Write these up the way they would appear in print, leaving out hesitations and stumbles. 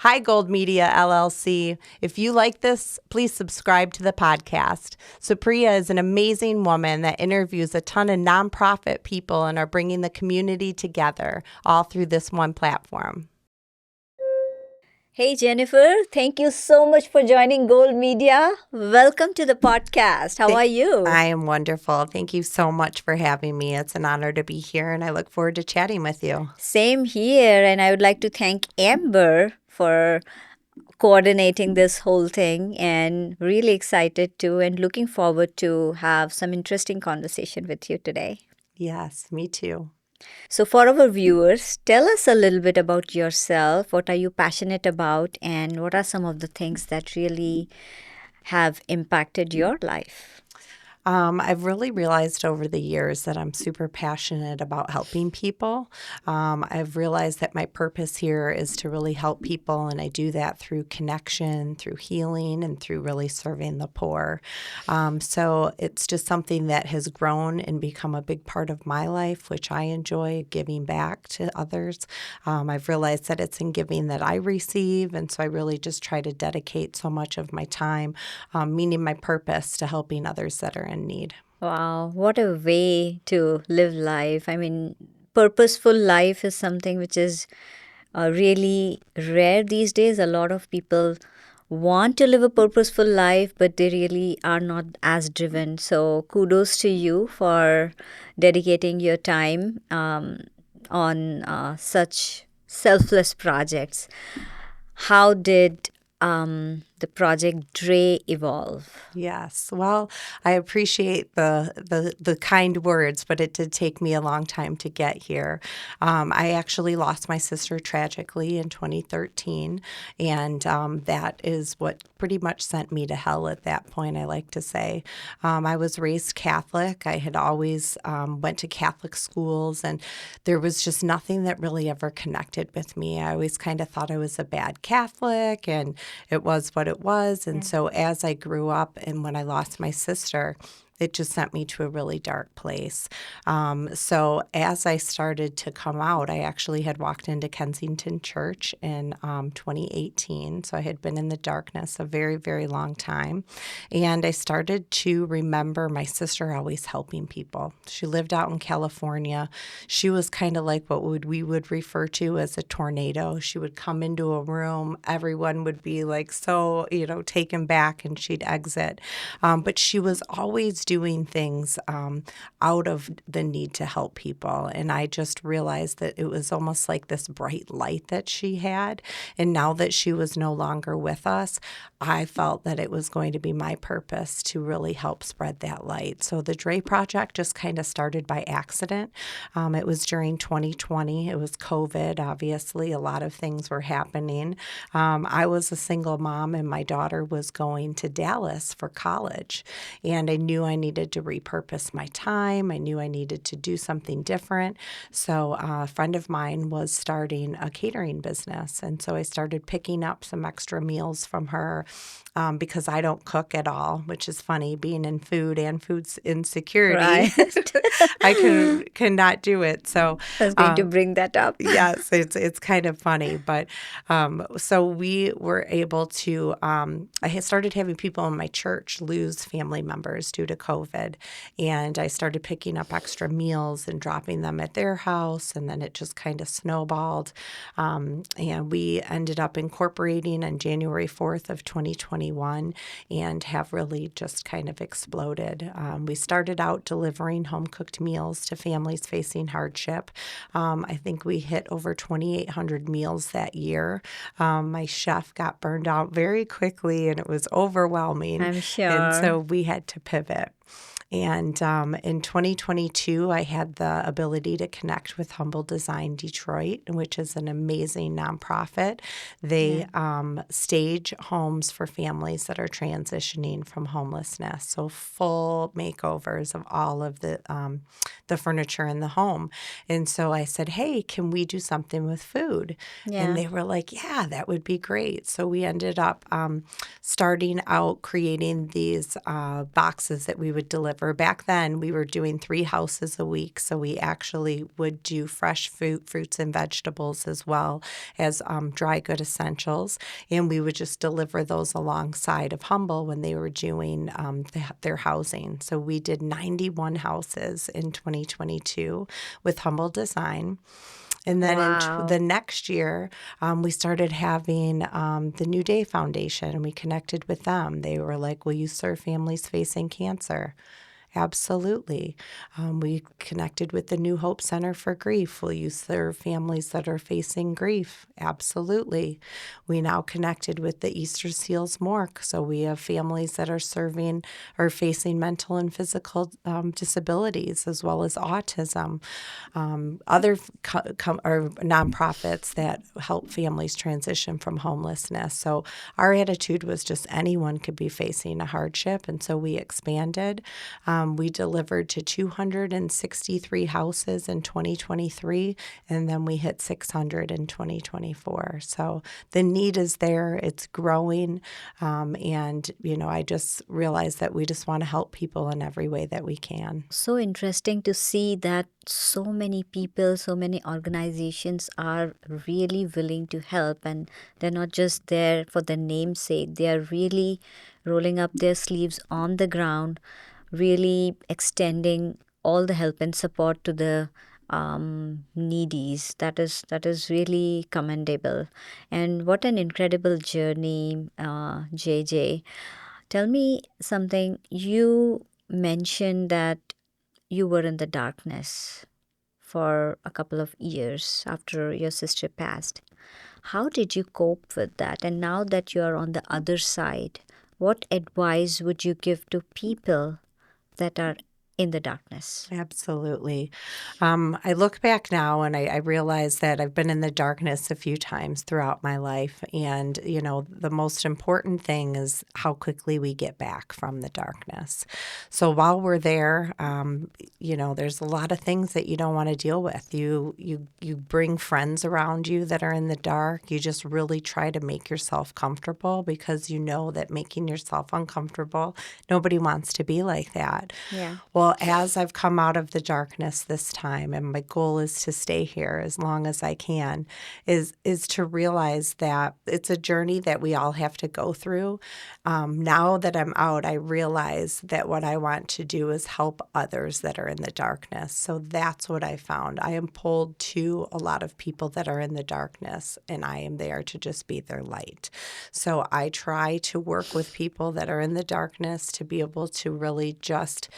Hi, Gold Media LLC. If you like this, please subscribe to the podcast. Supriya is an amazing woman that interviews a ton of nonprofit people and are bringing the community together all through this one platform. Hey Jennifer, thank you so much for joining Gold Media. Welcome to the podcast. How are you? I am wonderful. Thank you so much for having me. It's an honor to be here, and I look forward to chatting with you. Same here, and I would like to thank Amber for coordinating this whole thing, and really excited to and looking forward to have some interesting conversation with you today. Yes, me too. So, for our viewers, tell us a little bit about yourself. What are you passionate about, and what are some of the things that really have impacted your life? I've really realized over the years that I'm super passionate about helping people. I've realized that my purpose here is to really help people, and I do that through connection, through healing, and through really serving the poor. So it's just something that has grown and become a big part of my life, which I enjoy giving back to others. I've realized that it's in giving that I receive, and so I really just try to dedicate so much of my time, meaning my purpose, to helping others that are in need. Wow, what a way to live life. I mean, purposeful life is something which is really rare these days. A lot of people want to live a purposeful life, but they really are not as driven. So, kudos to you for dedicating your time on such selfless projects. How did the Project Dre evolve? Yes. Well, I appreciate the kind words, but it did take me a long time to get here. I actually lost my sister tragically in 2013, and that is what pretty much sent me to hell at that point, I like to say. I was raised Catholic. I had always went to Catholic schools, and there was just nothing that really ever connected with me. I always kind of thought I was a bad Catholic, and it was what it was. And so as I grew up and when I lost my sister, it just sent me to a really dark place. So as I started to come out, I actually had walked into Kensington Church in 2018. So I had been in the darkness a very, very long time. And I started to remember my sister always helping people. She lived out in California. She was kind of like what we would refer to as a tornado. She would come into a room, everyone would be like so, taken back, and she'd exit. But she was always doing things out of the need to help people. And I just realized that it was almost like this bright light that she had. And now that she was no longer with us, I felt that it was going to be my purpose to really help spread that light. So the Dre Project just kind of started by accident. It was during 2020. It was COVID, obviously. A lot of things were happening. I was a single mom, and my daughter was going to Dallas for college. And I knew I needed to repurpose my time. I knew I needed to do something different. So a friend of mine was starting a catering business. And so I started picking up some extra meals from her because I don't cook at all, which is funny, being in food and food insecurity. Right. I cannot do it. So I was going to bring that up. yes, it's kind of funny. But so we were able to, I had started having people in my church lose family members due to COVID. And I started picking up extra meals and dropping them at their house. And then it just kind of snowballed. And we ended up incorporating on January 4th of 2021 and have really just kind of exploded. We started out delivering home-cooked meals to families facing hardship. I think we hit over 2,800 meals that year. My chef got burned out very quickly, and it was overwhelming. I'm sure. And so we had to pivot. And in 2022, I had the ability to connect with Humble Design Detroit, which is an amazing nonprofit. They stage homes for families that are transitioning from homelessness, so full makeovers of all of the furniture in the home. And so I said, hey, can we do something with food? And they were like, yeah, that would be great. So we ended up starting out creating these boxes that we would deliver deliver. Back then, we were doing 3 houses a week, so we actually would do fresh fruits and vegetables as well as dry good essentials, and we would just deliver those alongside of Humble when they were doing their housing. So we did 91 houses in 2022 with Humble Design. And then the Wow. next year, we started having the New Day Foundation, and we connected with them. They were like, "Will you serve families facing cancer?" Absolutely. We connected with the New Hope Center for Grief. Will you serve families that are facing grief? Absolutely. We now connected with the Easter Seals Morgue. So we have families that are serving or facing mental and physical disabilities as well as autism. Other or nonprofits that help families transition from homelessness. So our attitude was just anyone could be facing a hardship, and so we expanded. We delivered to 263 houses in 2023, and then we hit 600 in 2024. So the need is there, it's growing, and I just realized that we just want to help people in every way that we can. So interesting to see that so many people, so many organizations are really willing to help, and they're not just there for the namesake. They are really rolling up their sleeves on the ground, really extending all the help and support to the needies. That is really commendable, and what an incredible journey, JJ. Tell me something. You mentioned that you were in the darkness for a couple of years after your sister passed. How did you cope with that? And now that you are on the other side, what advice would you give to people that are in the darkness? Absolutely. I look back now and I realize that I've been in the darkness a few times throughout my life. And, the most important thing is how quickly we get back from the darkness. So while we're there, there's a lot of things that you don't want to deal with. You bring friends around you that are in the dark. You just really try to make yourself comfortable because you know that making yourself uncomfortable, nobody wants to be like that. Yeah. Well, as I've come out of the darkness this time, and my goal is to stay here as long as I can, is to realize that it's a journey that we all have to go through. Now that I'm out, I realize that what I want to do is help others that are in the darkness. So that's what I found. I am pulled to a lot of people that are in the darkness, and I am there to just be their light. So I try to work with people that are in the darkness to be able to really just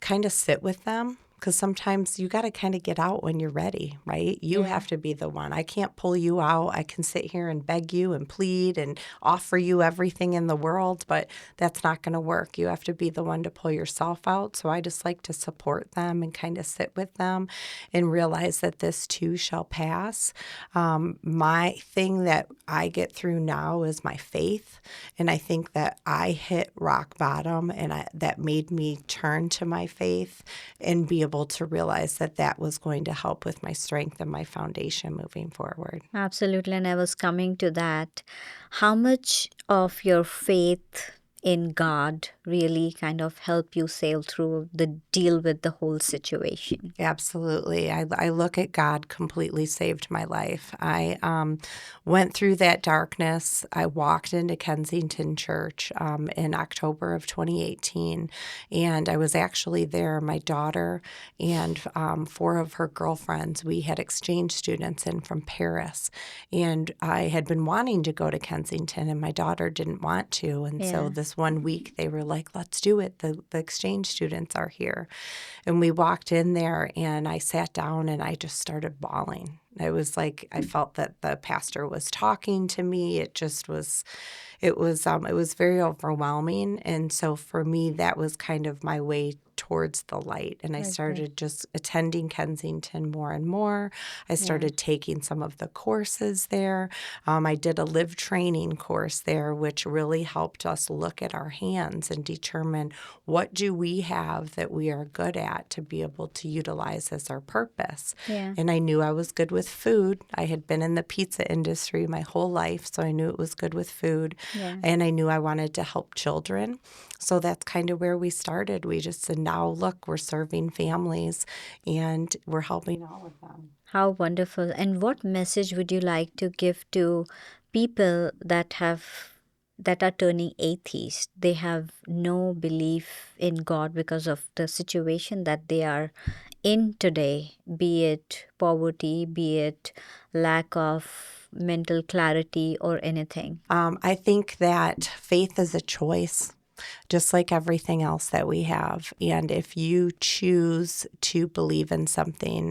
kind of sit with them, because sometimes you got to kind of get out when you're ready, right? You Yeah. have to be the one. I can't pull you out. I can sit here and beg you and plead and offer you everything in the world, but that's not going to work. You have to be the one to pull yourself out. So I just like to support them and kind of sit with them and realize that this too shall pass. My thing that I get through now is my faith. And I think that I hit rock bottom, and that made me turn to my faith and be able to realize that that was going to help with my strength and my foundation moving forward. Absolutely. And I was coming to that. How much of your faith in God really kind of help you sail through the deal with the whole situation? Absolutely. I look at God completely saved my life. I went through that darkness. I walked into Kensington Church in October of 2018, and I was actually there. My daughter and 4 of her girlfriends, we had exchange students in from Paris, and I had been wanting to go to Kensington, and my daughter didn't want to. And so Yeah. this one week they were like, let's do it. The exchange students are here. And we walked in there, and I sat down and I just started bawling. It was like I felt that the pastor was talking to me. It was very overwhelming. And so for me, that was kind of my way towards the light. And I Okay. started just attending Kensington more and more. I Yeah. started taking some of the courses there. I did a live training course there, which really helped us look at our hands and determine what do we have that we are good at to be able to utilize as our purpose. Yeah. And I knew I was good with food. I had been in the pizza industry my whole life, so I knew it was good with food. Yeah. And I knew I wanted to help children. So that's kind of where we started. We just said, now look, we're serving families and we're helping all of them. How wonderful. And what message would you like to give to people that are turning atheist? They have no belief in God because of the situation that they are in today, be it poverty, be it lack of mental clarity or anything. I think that faith is a choice, just like everything else that we have. And if you choose to believe in something,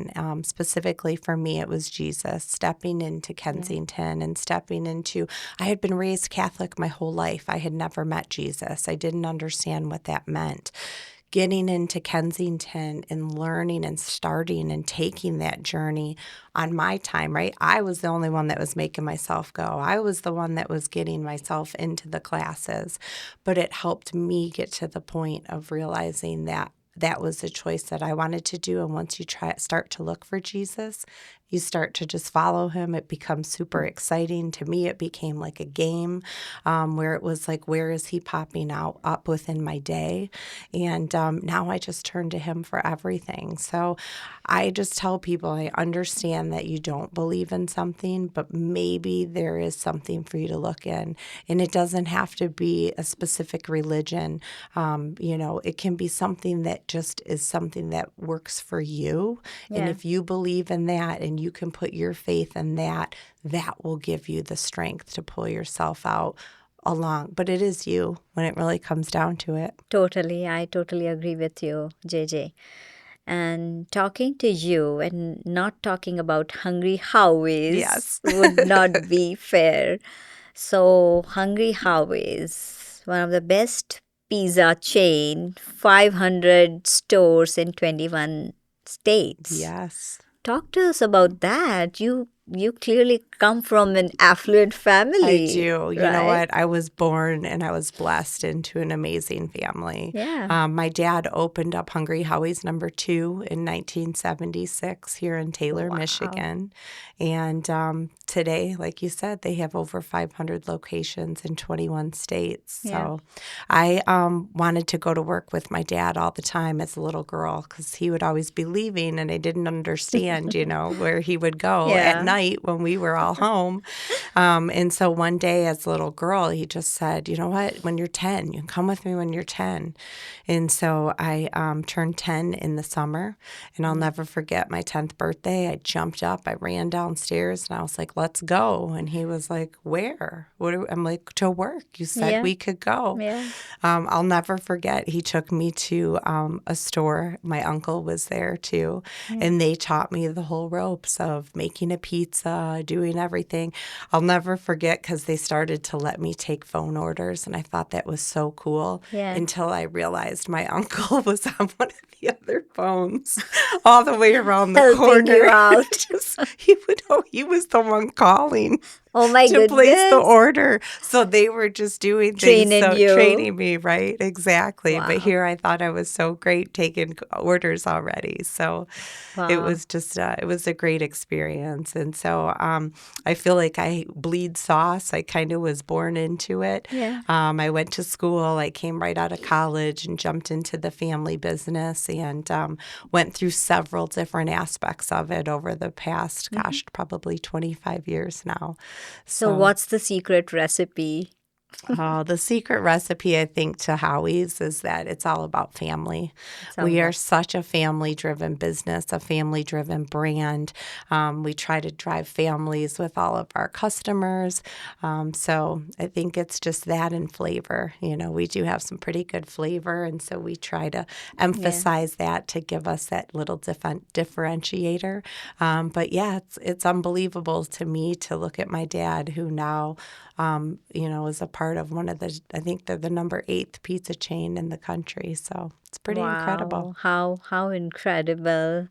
specifically for me, it was Jesus, stepping into Kensington and stepping into, I had been raised Catholic my whole life. I had never met Jesus. I didn't understand what that meant. Getting into Kensington and learning and starting and taking that journey on my time, right? I was the only one that was making myself go. I was the one that was getting myself into the classes, but it helped me get to the point of realizing that that was a choice that I wanted to do. And once you start to look for Jesus, you start to just follow him. It becomes super exciting. To me, it became like a game where it was like, where is he popping out up within my day? And now I just turn to him for everything. So I just tell people, I understand that you don't believe in something, but maybe there is something for you to look in. And it doesn't have to be a specific religion. It can be something that just is something that works for you. And Yeah. if you believe in that and you can put your faith in that, that will give you the strength to pull yourself out along. But it is you when it really comes down to it. Totally. I totally agree with you, JJ. And talking to you and not talking about Hungry Howies Yes. would not be fair. So, Hungry Howies, one of the best pizza chain, 500 stores in 21 states. Yes. Talk to us about that. You clearly come from an affluent I family, do. You know right? what? I was born and I was blessed into an amazing family. Yeah. My dad opened up Hungry Howie's #2 in 1976 here in Taylor, Wow. Michigan. And today, like you said, they have over 500 locations in 21 states. Yeah. So I wanted to go to work with my dad all the time as a little girl because he would always be leaving and I didn't understand, where he would go at Yeah. night when we were all home. And so one day as a little girl, he just said, you know what, when you're 10, you can come with me when you're 10. And so I turned 10 in the summer, and I'll never forget my 10th birthday. I jumped up, I ran downstairs, and I was like, let's go. And he was like, where? I'm like, to work. You said Yeah. we could go. Yeah. I'll never forget. He took me to a store. My uncle was there too, Yeah. and they taught me the whole ropes of making a pizza, doing everything. I'll never forget because they started to let me take phone orders, and I thought that was so cool Yeah. until I realized my uncle was on one of the other phones all the way around the Helping corner. you out. He was the one calling Oh my to place the goodness. order. So they were just doing things, Training you. training me, right? Exactly. But Wow. here I thought I was so great taking orders already. So it Wow. was just, it was a great experience. And so I feel like I bleed sauce. I kind of was born into it. Yeah. I went to school. I came right out of college and jumped into the family business and went through several different aspects of it over the past, gosh, probably 25 years now. So, what's the secret recipe? The secret recipe, I think, to Howie's is that it's all about family. We are such a family-driven business, a family-driven brand. We try to drive families with all of our customers. So I think it's just that and flavor. We do have some pretty good flavor, and so we try to emphasize that to give us that little differentiator. But yeah, it's unbelievable to me to look at my dad, who now is a part of one of I think they're the number 8th pizza chain in the country. So it's pretty incredible. Wow, how incredible.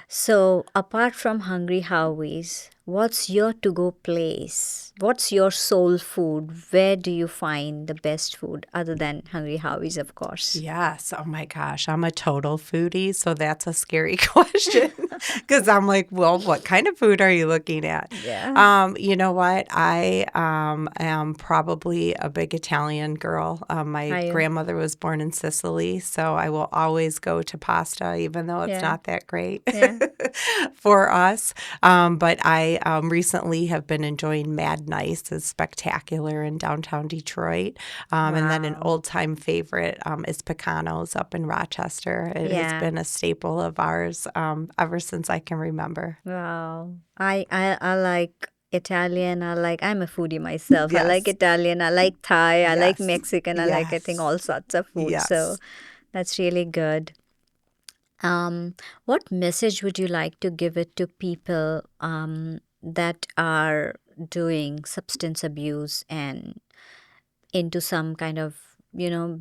So, apart from Hungry Howie's, what's your to-go place? What's your soul food? Where do you find the best food other than Hungry Howie's, of course? Yes. Oh my gosh. I'm a total foodie. So that's a scary question because I'm like, well, what kind of food are you looking at? Yeah. You know what? I am probably a big Italian girl. My Are you? grandmother was born in Sicily. So I will always go to pasta, even though it's Yeah. not that great Yeah. for us. But I recently have been enjoying Mad Nice. It's spectacular in downtown Detroit. And then an Wow. old time favorite is Pecano's up in Rochester. It has Yeah. been a staple of ours ever since I can remember. Wow. I like Italian. I'm a foodie myself. I like Yes, Italian. I like Thai. I like yes, Mexican. I like, I think, yes, all sorts of food. So yes. that's really good. What message would you like to give it to people that are doing substance abuse and into some kind of,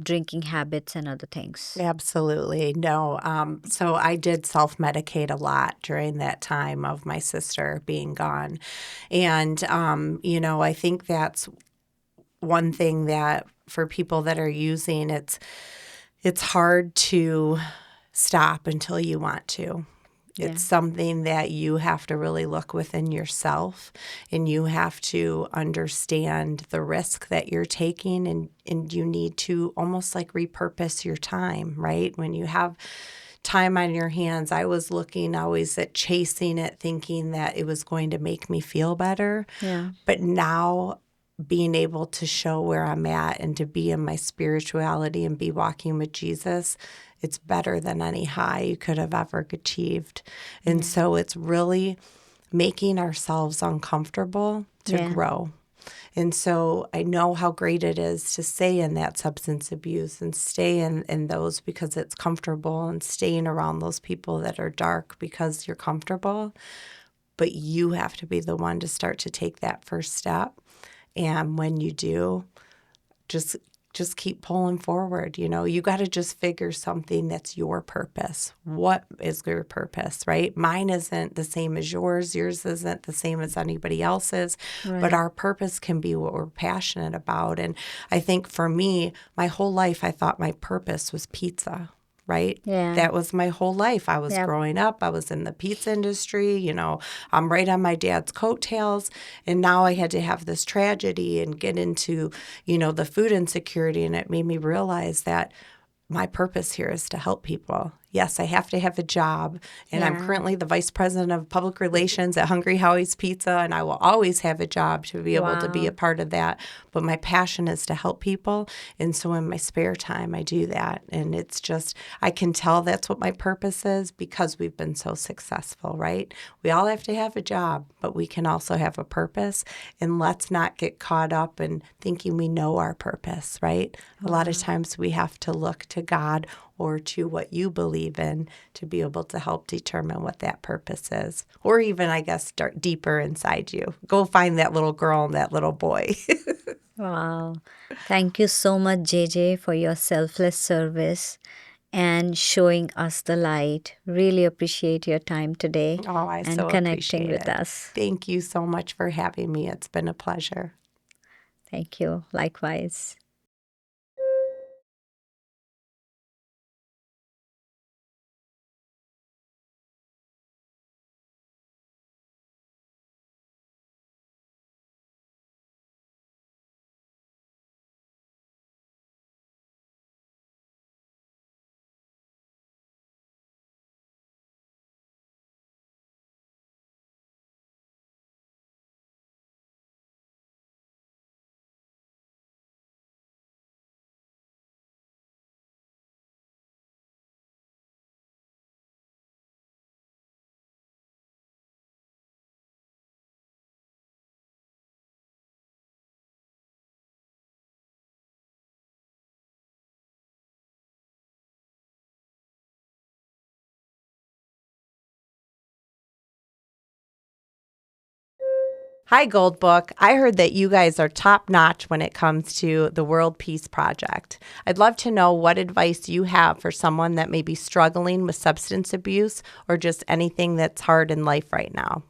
drinking habits and other things? Absolutely. No. So I did self medicate a lot during that time of my sister being gone. And, I think that's one thing that for people that are using, it's hard to stop until you want to. Yeah. It's something that you have to really look within yourself and you have to understand the risk that you're taking and you need to almost like repurpose your time, right? When you have time on your hands, I was looking always at chasing it, thinking that it was going to make me feel better. Yeah. But now being able to show where I'm at and to be in my spirituality and be walking with Jesus, it's better than any high you could have ever achieved. And Yeah. so it's really making ourselves uncomfortable to Yeah. grow. And so I know how great it is to stay in that substance abuse and stay in those because it's comfortable and staying around those people that are dark because you're comfortable. But you have to be the one to start to take that first step. And when you do, just just keep pulling forward. You got to just figure something that's your purpose. What is your purpose, right? Mine isn't the same as yours isn't the same as anybody else's, but Right. our purpose can be what we're passionate about. And I think for me, my whole life I thought my purpose was pizza, right? Yeah. That was my whole life. I was Yep. growing up. I was in the pizza industry. I'm right on my dad's coattails. And now I had to have this tragedy and get into, the food insecurity. And it made me realize that my purpose here is to help people. Yes, I have to have a job, and I'm Yeah. currently the vice president of public relations at Hungry Howie's Pizza, and I will always have a job to be able to be a Wow. part of that. But my passion is to help people, and so in my spare time, I do that. And it's just, I can tell that's what my purpose is because we've been so successful, right? We all have to have a job, but we can also have a purpose, and let's not get caught up in thinking we know our purpose, right? A lot of Wow. times we have to look to God or to what you believe in to be able to help determine what that purpose is. Or even, I guess, start deeper inside you. Go find that little girl and that little boy. Wow. Thank you so much, JJ, for your selfless service and showing us the light. Really appreciate your time today Oh, I and so connecting appreciate with it. us. Thank you so much for having me. It's been a pleasure. Thank you. Likewise. Hi, Gold Book. I heard that you guys are top notch when it comes to the World Peace Project. I'd love to know what advice you have for someone that may be struggling with substance abuse or just anything that's hard in life right now.